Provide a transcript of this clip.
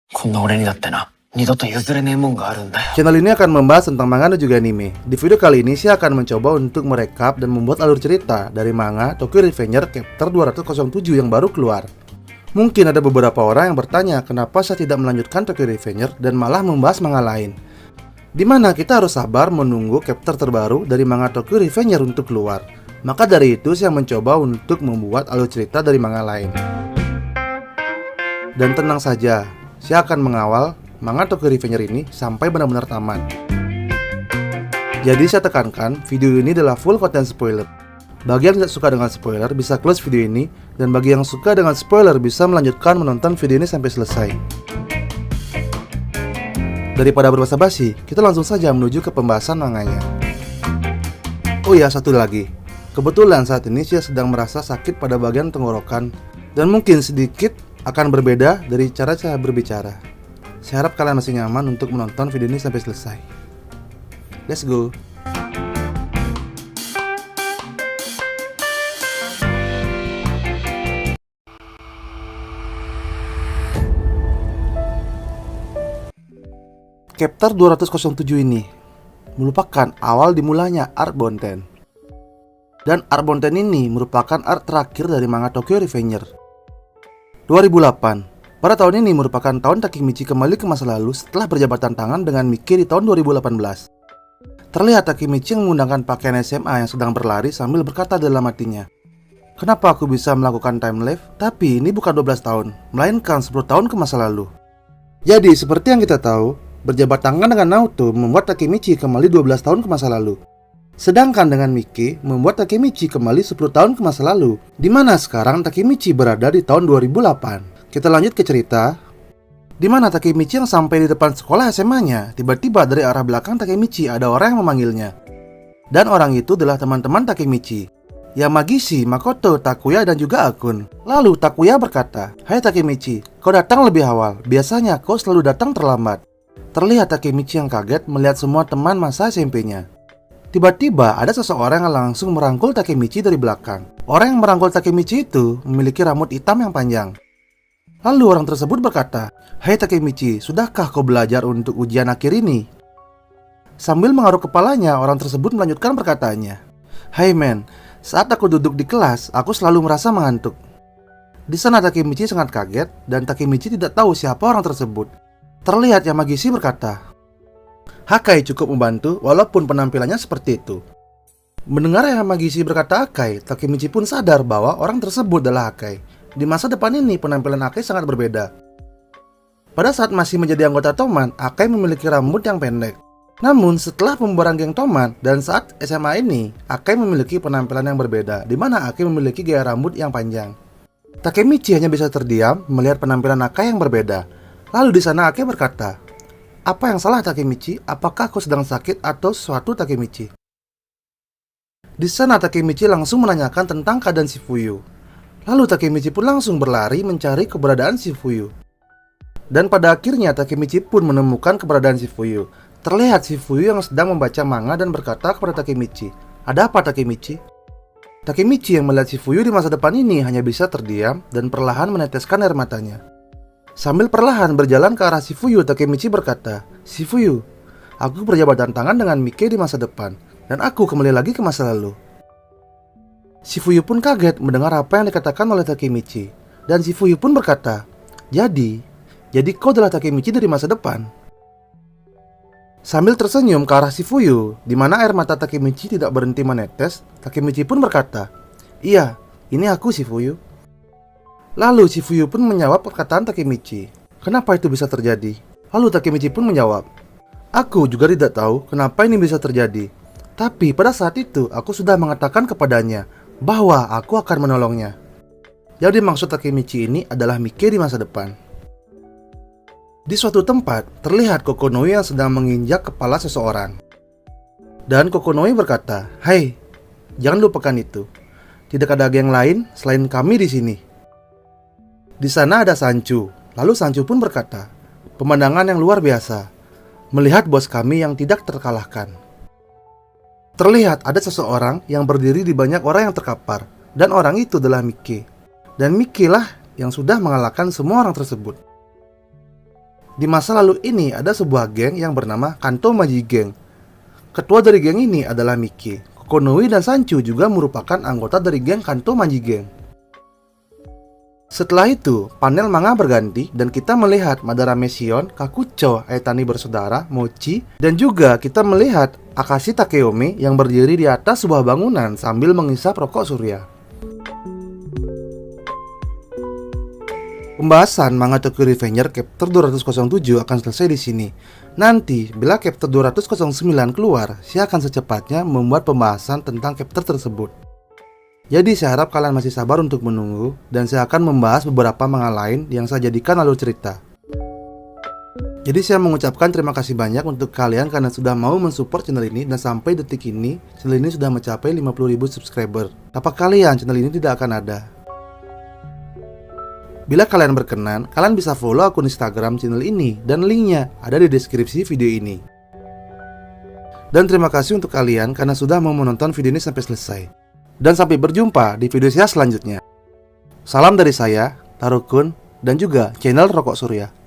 こんな俺にだってな、二度と譲れねえもんがあるんだよ。Channel ini akan membahas tentang manga dan juga anime. Di video kali ini saya akan mencoba untuk merekap dan membuat alur cerita dari manga Tokyo Revenger Chapter 207 yang baru keluar. Mungkin ada beberapa orang yang bertanya kenapa saya tidak melanjutkan Tokyo Revenger dan malah membahas manga lain. Dimana kita harus sabar menunggu chapter terbaru dari manga Tokyo Revenger untuk keluar. Maka dari itu saya mencoba untuk membuat alur cerita dari manga lain. Dan tenang saja, saya akan mengawal manga Tokyo Revenger ini sampai benar-benar tamat. Jadi saya tekankan, video ini adalah full konten spoiler. Bagi yang tidak suka dengan spoiler bisa close video ini, dan bagi yang suka dengan spoiler bisa melanjutkan menonton video ini sampai selesai. Daripada berbasa-basi, kita langsung saja menuju ke pembahasan manganya. Oh ya, satu lagi. Kebetulan saat ini saya sedang merasa sakit pada bagian tenggorokan, dan mungkin sedikit akan berbeda dari cara saya berbicara. Saya harap kalian masih nyaman untuk menonton video ini sampai selesai. Let's go. Chapter 207 ini merupakan awal dimulainya Arc Bonten. Dan Arc Bonten ini merupakan arc terakhir dari manga Tokyo Revenger. 2008. Pada tahun ini merupakan tahun Takemichi kembali ke masa lalu setelah berjabatan tangan dengan Miki di tahun 2018. Terlihat Takemichi yang menggunakan pakaian SMA yang sedang berlari sambil berkata dalam hatinya, "Kenapa aku bisa melakukan time lapse? Tapi ini bukan 12 tahun, melainkan 10 tahun ke masa lalu." Jadi seperti yang kita tahu, berjabat tangan dengan Naoto membuat Takemichi kembali 12 tahun ke masa lalu. Sedangkan dengan Miki membuat Takemichi kembali 10 tahun ke masa lalu, di mana sekarang Takemichi berada di tahun 2008. Kita lanjut ke cerita, di mana Takemichi yang sampai di depan sekolah SMA-nya, tiba-tiba dari arah belakang Takemichi ada orang yang memanggilnya. Dan orang itu adalah teman-teman Takemichi, Yamagishi, Makoto, Takuya, dan juga Akun. Lalu Takuya berkata, "Hai Takemichi, kau datang lebih awal, biasanya kau selalu datang terlambat." Terlihat Takemichi yang kaget melihat semua teman masa SMP-nya. Tiba-tiba ada seseorang yang langsung merangkul Takemichi dari belakang. Orang yang merangkul Takemichi itu memiliki rambut hitam yang panjang. Lalu orang tersebut berkata, "Hai Takemichi, sudahkah kau belajar untuk ujian akhir ini?" Sambil mengaruk kepalanya, orang tersebut melanjutkan perkataannya, "Hai men, saat aku duduk di kelas, aku selalu merasa mengantuk." Di sana Takemichi sangat kaget dan Takemichi tidak tahu siapa orang tersebut. Terlihat Yamagishi berkata, "Hakai cukup membantu walaupun penampilannya seperti itu." Mendengar Yamagishi berkata Hakai, Takemichi pun sadar bahwa orang tersebut adalah Hakai. Di masa depan ini penampilan Hakai sangat berbeda. Pada saat masih menjadi anggota Toman, Hakai memiliki rambut yang pendek. Namun setelah pembubaran geng Toman dan saat SMA ini, Hakai memiliki penampilan yang berbeda, di mana Hakai memiliki gaya rambut yang panjang. Takemichi hanya bisa terdiam melihat penampilan Hakai yang berbeda. Lalu di sana Hakai berkata, "Apa yang salah Takemichi? Apakah kau sedang sakit atau sesuatu Takemichi?" Di sana Takemichi langsung menanyakan tentang keadaan Shifuyu. Lalu Takemichi pun langsung berlari mencari keberadaan Shifuyu. Dan pada akhirnya Takemichi pun menemukan keberadaan Shifuyu. Terlihat Shifuyu yang sedang membaca manga dan berkata kepada Takemichi, "Ada apa Takemichi?" Takemichi yang melihat Shifuyu di masa depan ini hanya bisa terdiam dan perlahan meneteskan air matanya. Sambil perlahan berjalan ke arah Shifuyu, Takemichi berkata, "Shifuyu, aku berjabatan tangan dengan Miki di masa depan, dan aku kembali lagi ke masa lalu." Shifuyu pun kaget mendengar apa yang dikatakan oleh Takemichi. Dan Shifuyu pun berkata, Jadi kau adalah Takemichi dari masa depan." Sambil tersenyum ke arah Shifuyu, di mana air mata Takemichi tidak berhenti menetes, Takemichi pun berkata, "Iya, ini aku Shifuyu." Lalu Shifuyu pun menjawab perkataan Takemichi, "Kenapa itu bisa terjadi?" Lalu Takemichi pun menjawab, "Aku juga tidak tahu kenapa ini bisa terjadi. Tapi pada saat itu aku sudah mengatakan kepadanya bahwa aku akan menolongnya." Jadi maksud Takemichi ini adalah Miki di masa depan. Di suatu tempat, terlihat Kokonoi yang sedang menginjak kepala seseorang. Dan Kokonoi berkata, "Hai, jangan lupakan itu. Tidak ada geng lain selain kami di sini." Di sana ada Sanchu. Lalu Sanchu pun berkata, "Pemandangan yang luar biasa. Melihat bos kami yang tidak terkalahkan." Terlihat ada seseorang yang berdiri di banyak orang yang terkapar, dan orang itu adalah Miki. Dan Miki lah yang sudah mengalahkan semua orang tersebut. Di masa lalu ini ada sebuah geng yang bernama Kanto Maji Gang. Ketua dari geng ini adalah Miki. Kokonoi dan Sanchu juga merupakan anggota dari geng Kanto Maji Gang. Setelah itu, panel manga berganti dan kita melihat Madara Mesion, Kakucho, Aitani bersaudara, Mochi, dan juga kita melihat Akashi Takeomi yang berdiri di atas sebuah bangunan sambil mengisap rokok surya. Pembahasan manga Tokyo Revenger chapter 207 akan selesai di sini. Nanti, bila chapter 209 keluar, saya akan secepatnya membuat pembahasan tentang chapter tersebut. Jadi saya harap kalian masih sabar untuk menunggu, dan saya akan membahas beberapa manga lain yang saya jadikan alur cerita. Jadi saya mengucapkan terima kasih banyak untuk kalian karena sudah mau mensupport channel ini, dan sampai detik ini, channel ini sudah mencapai 50.000 subscriber. Tanpa kalian, channel ini tidak akan ada. Bila kalian berkenan, kalian bisa follow akun Instagram channel ini, dan linknya ada di deskripsi video ini. Dan terima kasih untuk kalian karena sudah mau menonton video ini sampai selesai. Dan sampai berjumpa di video saya selanjutnya. Salam dari saya, Taro Kun, dan juga channel Rokok Surya.